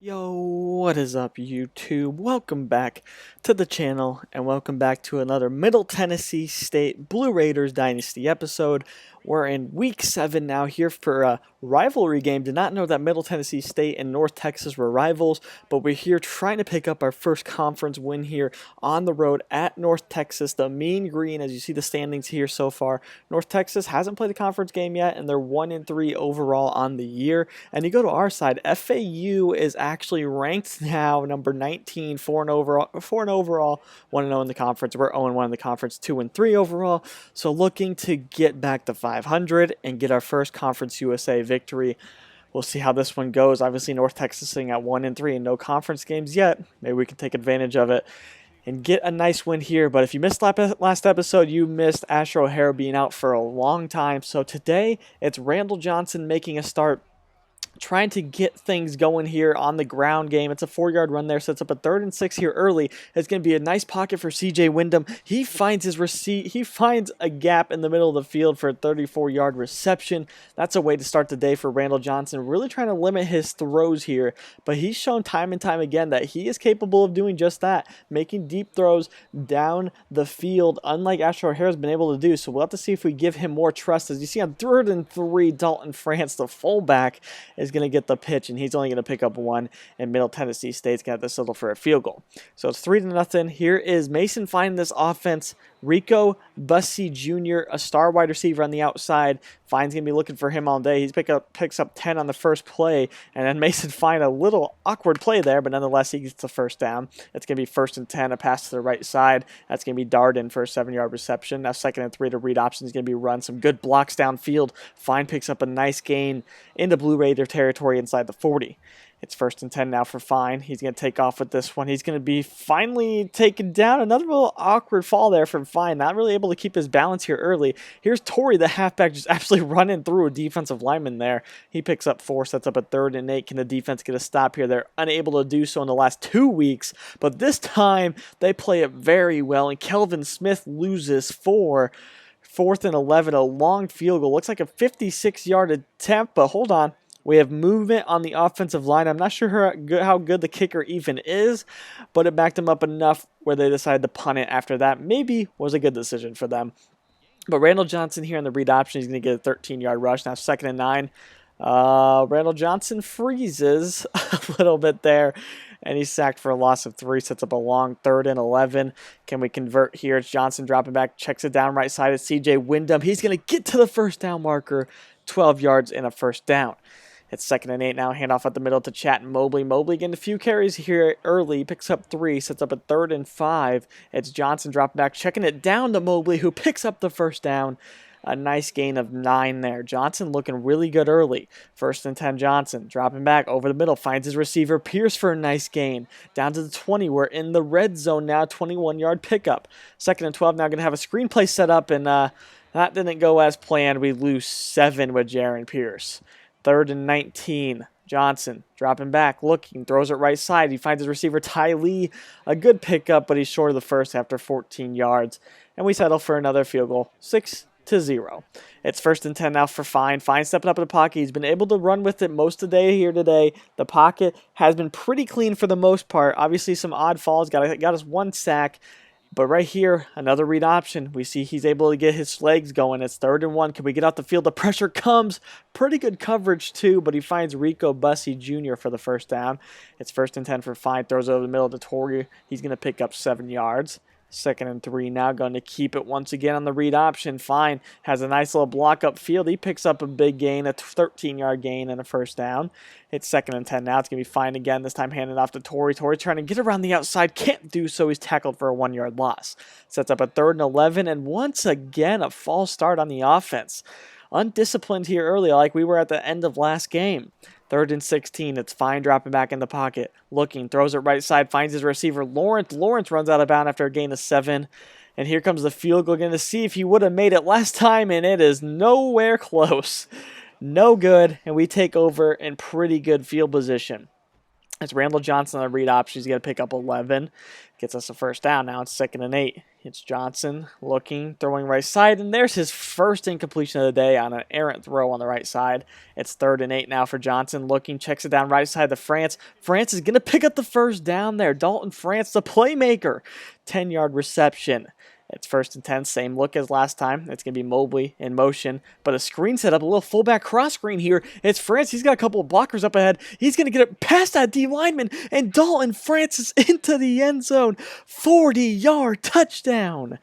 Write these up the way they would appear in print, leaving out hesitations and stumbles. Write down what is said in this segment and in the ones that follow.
Yo, what is up YouTube? Welcome back to the channel and welcome back to another Middle Tennessee State Blue Raiders Dynasty episode. We're in week 7 now here for a rivalry game. Did not know that Middle Tennessee State and North Texas were rivals, but we're here trying to pick up our first conference win here on the road at North Texas. The Mean Green, as you see the standings here so far. North Texas hasn't played a conference game yet and they're 1-3 overall on the year. And you go to our side, FAU is actually ranked now number 19, 4 and overall, 1-0 in the conference. We're 0-1 in the conference, 2-3 overall. So looking to get back to 500 and get our first Conference USA victory. We'll see how this one goes. Obviously, North Texas sitting at 1-3 and no conference games yet. Maybe we can take advantage of it and get a nice win here. But if you missed last episode, you missed Asher O'Hara being out for a long time. So today, it's Randall Johnson making a start, trying to get things going here on the ground game. It's a 4-yard run there, sets up a 3rd and 6 here early. It's going to be a nice pocket for CJ Wyndham. He finds he finds a gap in the middle of the field for a 34-yard reception. That's a way to start the day for Randall Johnson, really trying to limit his throws here, but he's shown time and time again that he is capable of doing just that, making deep throws down the field, unlike Asher O'Hara's been able to do. So we'll have to see if we give him more trust. As you see on 3rd and 3, Dalton France, the fullback, is going to get the pitch, and he's only going to pick up one, and Middle Tennessee State's going to have to settle for a field goal. So it's 3-0. Here is Mason finding this offense. Rico Bussey Jr., a star wide receiver on the outside. Fine's going to be looking for him all day. He picks up 10 on the first play, and then Mason Fine, a little awkward play there, but nonetheless, he gets the first down. It's going to be 1st and 10, a pass to the right side. That's going to be Darden for a 7-yard reception. Now 2nd and 3 to read option is going to be run. Some good blocks downfield. Fine picks up a nice gain into Blue Raider territory inside the 40. It's 1st and 10 now for Fine. He's going to take off with this one. He's going to be finally taken down. Another little awkward fall there from Fine. Not really able to keep his balance here early. Here's Torrey, the halfback, just absolutely running through a defensive lineman there. He picks up 4, sets up a 3rd and 8. Can the defense get a stop here? They're unable to do so in the last 2 weeks, but this time they play it very well, and Kelvin Smith loses 4. 4th and 11, a long field goal. Looks like a 56-yard attempt, but hold on. We have movement on the offensive line. I'm not sure how good the kicker even is, but it backed them up enough where they decided to punt it after that. Maybe was a good decision for them. But Randall Johnson here on the read option, he's going to get a 13-yard rush. Now 2nd and 9. Randall Johnson freezes a little bit there, and he's sacked for a loss of 3. Sets up a long 3rd and 11. Can we convert here? It's Johnson dropping back, checks it down right side. It's CJ Wyndham. He's going to get to the first down marker, 12 yards and a first down. It's 2nd and 8 now. Handoff at the middle to Chatton Mobley. Mobley getting a few carries here early. Picks up 3. Sets up a 3rd and 5. It's Johnson dropping back, checking it down to Mobley, who picks up the first down. A nice gain of 9 there. Johnson looking really good early. 1st and 10 Johnson. Dropping back over the middle. Finds his receiver Pierce for a nice gain. Down to the 20. We're in the red zone now. 21-yard pickup. 2nd and 12 now going to have a screenplay set up, and that didn't go as planned. We lose 7 with Jaron Pierce. 3rd and 19. Johnson dropping back, looking, throws it right side. He finds his receiver Ty Lee. A good pickup, but he's short of the first after 14 yards. And we settle for another field goal, 6-0. It's 1st and 10 now for Fine. Fine stepping up in the pocket. He's been able to run with it most of the day here today. The pocket has been pretty clean for the most part. Obviously some odd falls. Got us 1 sack. But right here, another read option. We see he's able to get his legs going. It's 3rd and 1. Can we get out the field? The pressure comes. Pretty good coverage too, but he finds Rico Bussey Jr. for the first down. It's 1st and 10 for Fine. Throws over the middle to Torrey. He's going to pick up 7 yards. 2nd and 3 now, going to keep it once again on the read option. Fine has a nice little block up field. He picks up a big gain, a 13-yard gain and a first down. It's 2nd and 10 now. It's going to be Fine again, this time handing off to Torrey. Torrey trying to get around the outside. Can't do so. He's tackled for a 1-yard loss. Sets up a 3rd and 11, and once again, a false start on the offense. Undisciplined here early, like we were at the end of last game. 3rd and 16. It's Fine dropping back in the pocket. Looking, throws it right side, finds his receiver Lawrence. Lawrence runs out of bounds after a gain of 7. And here comes the field goal. Going to see if he would have made it last time, and it is nowhere close. No good, and we take over in pretty good field position. It's Randall Johnson on the read option. He's going to pick up 11. Gets us a first down. Now it's 2nd and 8. It's Johnson looking, throwing right side, and there's his first incompletion of the day on an errant throw on the right side. It's 3rd and 8 now for Johnson, looking, checks it down right side to France. France is going to pick up the first down there. Dalton France, the playmaker, 10-yard reception. It's 1st and 10, same look as last time. It's going to be Mobley in motion, but a screen set up, a little fullback cross screen here. It's France. He's got a couple of blockers up ahead. He's going to get it past that D lineman, and Dalton France is into the end zone. 40-yard touchdown.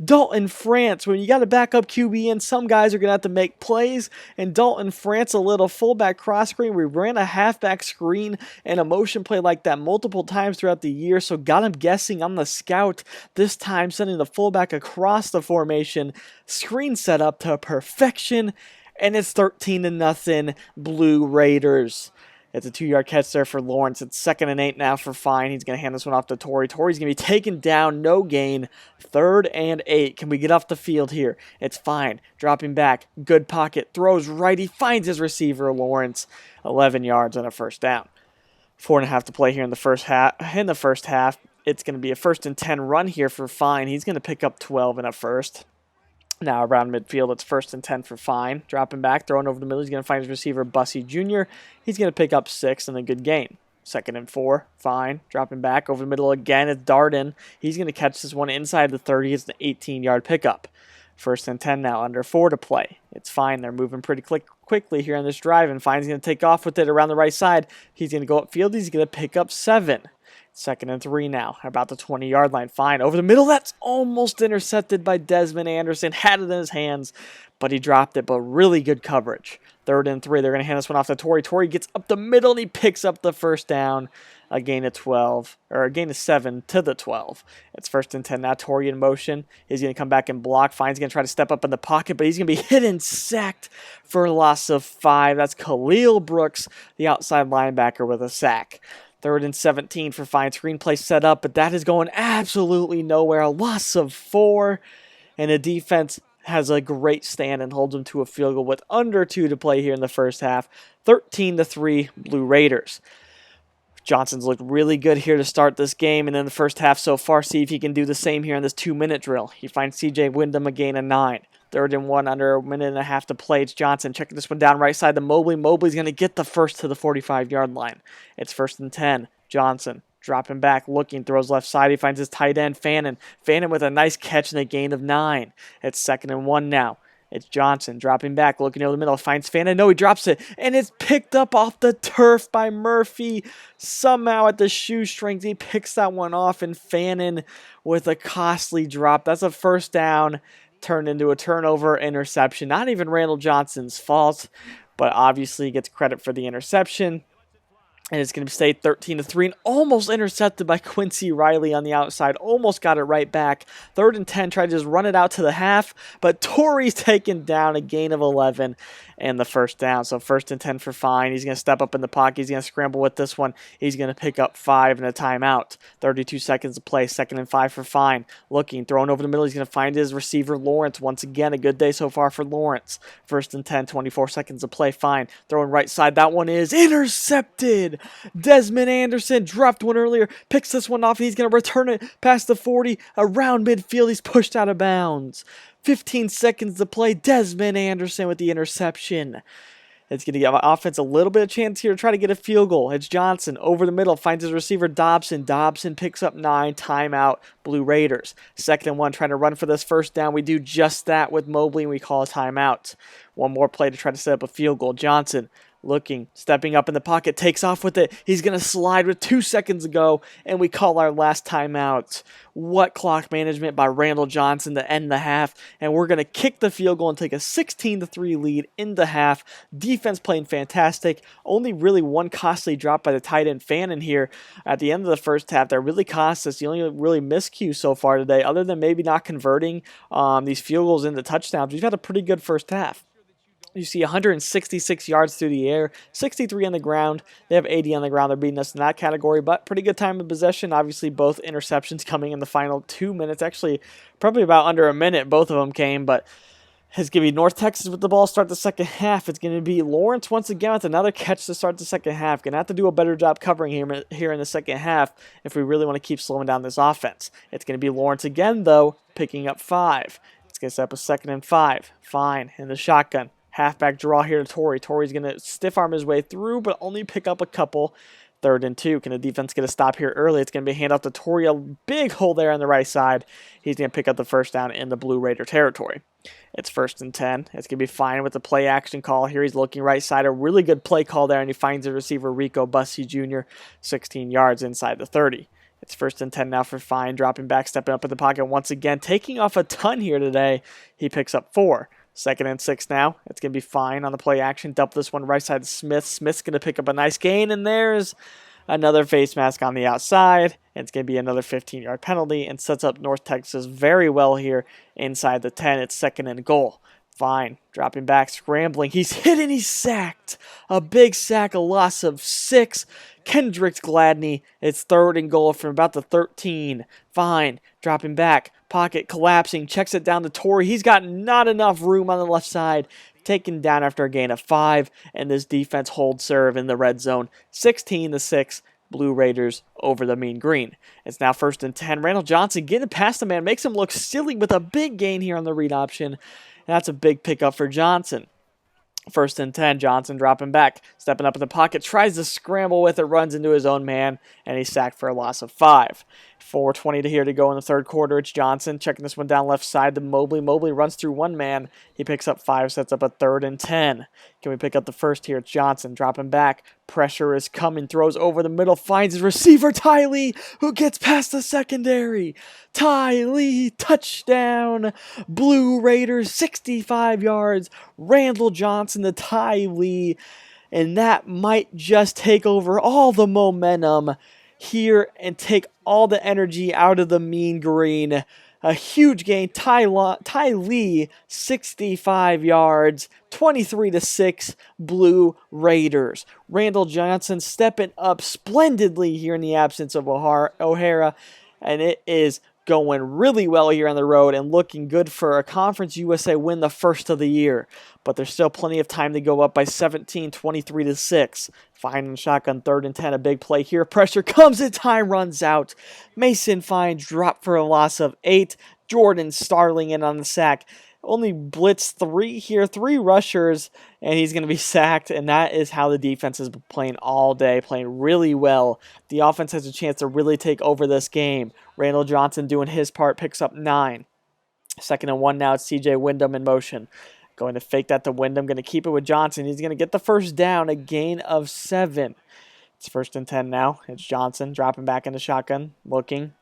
Dalton France, when you got a backup QB in, some guys are going to have to make plays, and Dalton France, a little fullback cross screen. We ran a halfback screen and a motion play like that multiple times throughout the year, so got him guessing on the scout, this time sending the fullback across the formation, screen set up to perfection, and it's 13-0 Blue Raiders. It's a 2-yard catch there for Lawrence. It's 2nd and 8 now for Fine. He's going to hand this one off to Torrey. Torrey's going to be taken down, no gain. 3rd and 8. Can we get off the field here? It's Fine. Dropping back. Good pocket. Throws right. He finds his receiver, Lawrence. 11 yards and a first down. 4.5 to play here in the first half. It's going to be a 1st and 10 run here for Fine. He's going to pick up 12 and a first. Now around midfield, it's 1st and 10 for Fine. Dropping back, throwing over the middle. He's going to find his receiver, Bussy Jr. He's going to pick up 6 and a good gain. 2nd and 4, Fine. Dropping back over the middle again. It's Darden. He's going to catch this one inside the 30. It's an 18-yard pickup. 1st and 10 now, under 4 to play. It's Fine. They're moving pretty quickly here on this drive, and Fine's going to take off with it around the right side. He's going to go upfield. He's going to pick up 7. 2nd and 3 now, about the 20-yard line. Fine. Over the middle, that's almost intercepted by Desmond Anderson. Had it in his hands, but he dropped it, but really good coverage. 3rd and 3, they're going to hand this one off to Torrey. Torrey gets up the middle, and he picks up the first down. A gain of 7 to the 12. It's 1st and 10 now. Torrey in motion. He's going to come back and block. Fine's going to try to step up in the pocket, but he's going to be hit and sacked for a loss of 5. That's Khalil Brooks, the outside linebacker, with a sack. 3rd and 17 for Fine. Screenplay set up, but that is going absolutely nowhere. A loss of 4, and the defense has a great stand and holds them to a field goal with under 2 to play here in the first half. 13-3 Blue Raiders. Johnson's looked really good here to start this game, and in the first half so far, see if he can do the same here in this 2-minute drill. He finds C.J. Wyndham a gain of 9. 3rd and 1, under a minute and a half to play. It's Johnson checking this one down right side to Mobley. Mobley's going to get the first to the 45-yard line. It's 1st and 10. Johnson dropping back, looking, throws left side. He finds his tight end, Fannin. Fannin with a nice catch and a gain of 9. It's 2nd and 1 now. It's Johnson dropping back, looking over the middle, finds Fannin. No, he drops it, and it's picked up off the turf by Murphy. Somehow at the shoestrings, he picks that one off, and Fannin with a costly drop. That's a first down, turned into a turnover interception. Not even Randall Johnson's fault, but obviously he gets credit for the interception. And it's going to stay 13-3 and almost intercepted by Quincy Riley on the outside. Almost got it right back. 3rd and 10, tried to just run it out to the half, but Torrey's taken down, a gain of 11 and the first down. So 1st and 10 for Fine. He's going to step up in the pocket. He's going to scramble with this one. He's going to pick up 5 and a timeout. 32 seconds to play. 2nd and 5 for Fine. Looking, throwing over the middle. He's going to find his receiver, Lawrence. Once again, a good day so far for Lawrence. 1st and 10, 24 seconds to play. Fine. Throwing right side. That one is intercepted. Desmond Anderson dropped one earlier. Picks this one off, and he's going to return it past the 40. Around midfield, he's pushed out of bounds. 15 seconds to play. Desmond Anderson with the interception. It's going to give offense a little bit of chance here to try to get a field goal. It's Johnson over the middle, finds his receiver Dobson. Dobson picks up 9, timeout, Blue Raiders. 2nd and 1, trying to run for this first down. We do just that with Mobley, and we call a timeout. One more play to try to set up a field goal. Johnson looking, stepping up in the pocket, takes off with it. He's going to slide with 2 seconds to go, and we call our last timeout. What clock management by Randall Johnson to end the half, and we're going to kick the field goal and take a 16-3 lead in the half. Defense playing fantastic. Only really one costly drop by the tight end Fannin here at the end of the first half that really cost us. The only really miscue so far today, other than maybe not converting these field goals into touchdowns, we've had a pretty good first half. You see 166 yards through the air, 63 on the ground. They have 80 on the ground. They're beating us in that category, but pretty good time of possession. Obviously, both interceptions coming in the final 2 minutes. Actually, probably about under a minute, both of them came, but It's going to be North Texas with the ball start the second half. It's going to be Lawrence once again with another catch to start the second half. Going to have to do a better job covering here in the second half if we really want to keep slowing down this offense. It's going to be Lawrence again, though, picking up 5. It's going to set up a 2nd and 5. Fine, in the shotgun. Halfback draw here to Torrey. Torrey's going to stiff arm his way through, but only pick up a couple. 3rd and 2. Can the defense get a stop here early? It's going to be a handoff to Torrey. A big hole there on the right side. He's going to pick up the first down in the Blue Raider territory. It's 1st and 10. It's going to be fine with the play action call here. He's looking right side. A really good play call there, and he finds the receiver Rico Bussey Jr. 16 yards inside the 30. It's 1st and 10 now for Fine. Dropping back, stepping up in the pocket once again. Taking off a ton here today. He picks up 4. 2nd and 6 now. It's going to be Fine on the play action. Dump this one right side to Smith. Smith's going to pick up a nice gain, and there's another face mask on the outside. It's going to be another 15-yard penalty and sets up North Texas very well here inside the 10. It's 2nd and goal. Fine. Dropping back, scrambling. He's hit and he's sacked. A big sack, a loss of 6. Kendrick Gladney. It's 3rd and goal from about the 13. Fine. Dropping back. Pocket collapsing. Checks it down to Torrey. He's got not enough room on the left side. Taken down after a gain of 5. And this defense holds serve in the red zone. 16-6. Blue Raiders over the Mean Green. It's now 1st and 10. Randall Johnson getting past the man. Makes him look silly with a big gain here on the read option. And that's a big pickup for Johnson. 1st and 10, Johnson dropping back, stepping up in the pocket, tries to scramble with it, runs into his own man, and he's sacked for a loss of 5. 4:20 to here to go in the 3rd quarter. It's Johnson checking this one down left side to Mobley. Mobley runs through one man. He picks up 5, sets up a 3rd and 10. Can we pick up the first here? It's Johnson dropping back. Pressure is coming, throws over the middle, finds his receiver, Ty Lee, who gets past the secondary. Ty Lee, touchdown. Blue Raiders, 65 yards. Randall Johnson to Ty Lee. And that might just take over all the momentum here and take all the energy out of the Mean Green. A huge gain. Ty Lee, 65 yards, 23-6, Blue Raiders. Randall Johnson stepping up splendidly here in the absence of O'Hara, and it is going really well here on the road and looking good for a Conference USA win, the first of the year. But there's still plenty of time to go up by 17, 23-6. Fine and shotgun, 3rd and 10, a big play here. Pressure comes and time runs out. Mason Fine dropped for a loss of 8. Jordan Starling in on the sack. Only blitz 3 here, 3 rushers, and he's going to be sacked, and that is how the defense has been playing all day, playing really well. The offense has a chance to really take over this game. Randall Johnson doing his part, picks up 9. 2nd and 1 now, it's CJ Wyndham in motion. Going to fake that to Wyndham, going to keep it with Johnson. He's going to get the first down, a gain of 7. It's 1st and 10 now. It's Johnson dropping back into shotgun. Looking,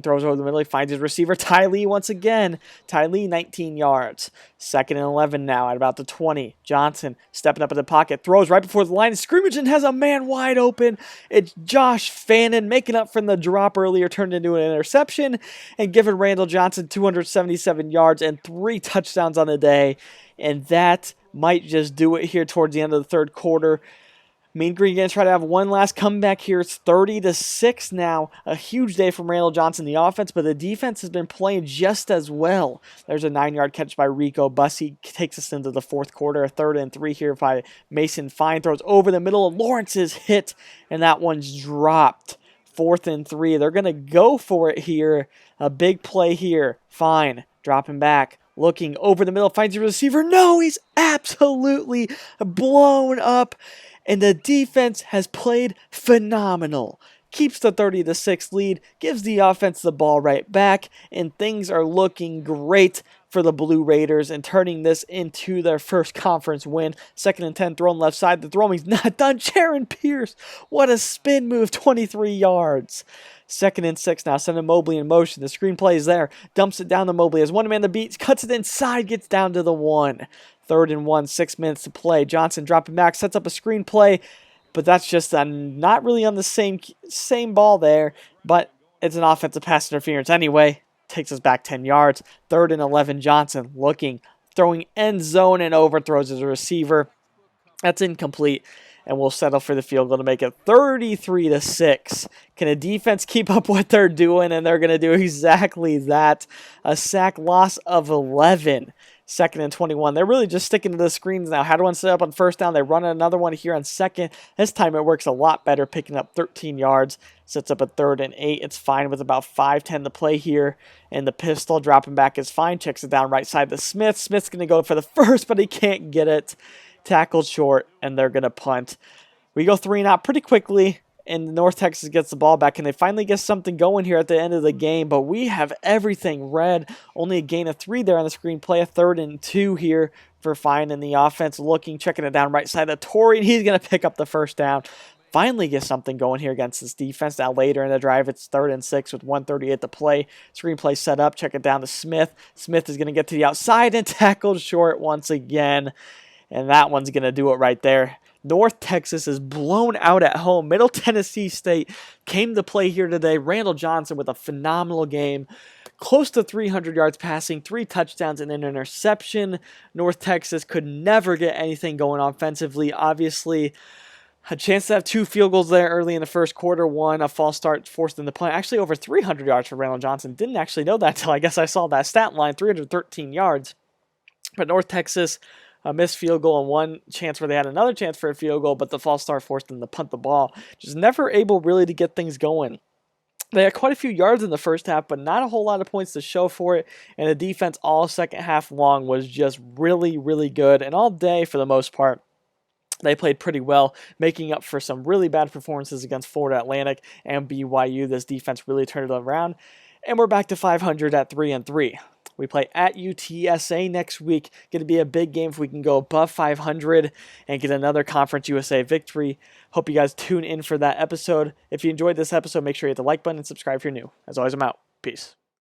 throws over the middle. He finds his receiver, Ty Lee, once again. Ty Lee, 19 yards. 2nd and 11 now at about the 20. Johnson stepping up in the pocket. Throws right before the line of scrimmage and has a man wide open. It's Josh Fannin making up from the drop earlier, turned into an interception, and giving Randall Johnson 277 yards and 3 touchdowns on the day. And that might just do it here towards the end of the 3rd quarter. Mean Green going to try to have one last comeback here. It's 30-6 now. A huge day from Randall Johnson, the offense, but the defense has been playing just as well. There's a 9-yard catch by Rico Bussey. Takes us into the 4th quarter. A 3rd and 3 here by Mason Fine. Throws over the middle. Lawrence is hit, and that one's dropped. 4th and 3. They're going to go for it here. A big play here. Fine. Dropping back. Looking over the middle. Finds the receiver. No, he's absolutely blown up. And the defense has played phenomenal. Keeps the 30-6 lead, gives the offense the ball right back, and things are looking great for the Blue Raiders and turning this into their first conference win. 2nd and 10, thrown left side. The throwing's not done. Jaron Pierce, what a spin move, 23 yards. 2nd and 6 now, sending Mobley in motion. The screenplay is there. Dumps it down to Mobley. As one man the beat, cuts it inside, gets down to the 1. 3rd and 1, 6 minutes to play. Johnson dropping back, sets up a screenplay, but that's just not really on the same ball there, but it's an offensive pass interference anyway. Takes us back 10 yards. 3rd and 11, Johnson looking, throwing end zone and overthrows his receiver. That's incomplete, and we'll settle for the field goal to make it 33-6. Can a defense keep up what they're doing? And they're going to do exactly that. A sack loss of 11. 2nd and 21. They're really just sticking to the screens now. Had one set up on first down. They run another one here on second. This time it works a lot better, picking up 13 yards. Sets up a 3rd and 8. It's fine with about 5:10 to play here. And the pistol dropping back is fine. Checks it down right side to Smith. Smith's going to go for the first, but he can't get it. Tackled short, and they're going to punt. We go 3 and out pretty quickly. And North Texas gets the ball back, and they finally get something going here at the end of the game. But we have everything red. Only a gain of 3 there on the screen. Play a 3rd and 2 here for Fine in the offense. Looking, checking it down right side of Torrey, and he's going to pick up the first down. Finally get something going here against this defense. Now later in the drive, it's 3rd and 6 with 1:38 to play. Screenplay set up. Check it down to Smith. Smith is going to get to the outside and tackled short once again. And that one's going to do it right there. North Texas is blown out at home. Middle Tennessee State came to play here today. Randall Johnson with a phenomenal game. Close to 300 yards passing, 3 touchdowns and an interception. North Texas could never get anything going offensively. Obviously, a chance to have 2 field goals there early in the first quarter. One, a false start forced in the play. Actually, over 300 yards for Randall Johnson. Didn't actually know that until I guess I saw that stat line, 313 yards. But North Texas, a missed field goal and one chance where they had another chance for a field goal, but the false start forced them to punt the ball. Just never able really to get things going. They had quite a few yards in the first half, but not a whole lot of points to show for it. And the defense all second half long was just really, really good. And all day, for the most part, they played pretty well, making up for some really bad performances against Florida Atlantic and BYU. This defense really turned it around. And we're back to 500 at 3-3. We play at UTSA next week. Going to be a big game if we can go above 500 and get another Conference USA victory. Hope you guys tune in for that episode. If you enjoyed this episode, make sure you hit the like button and subscribe if you're new. As always, I'm out. Peace.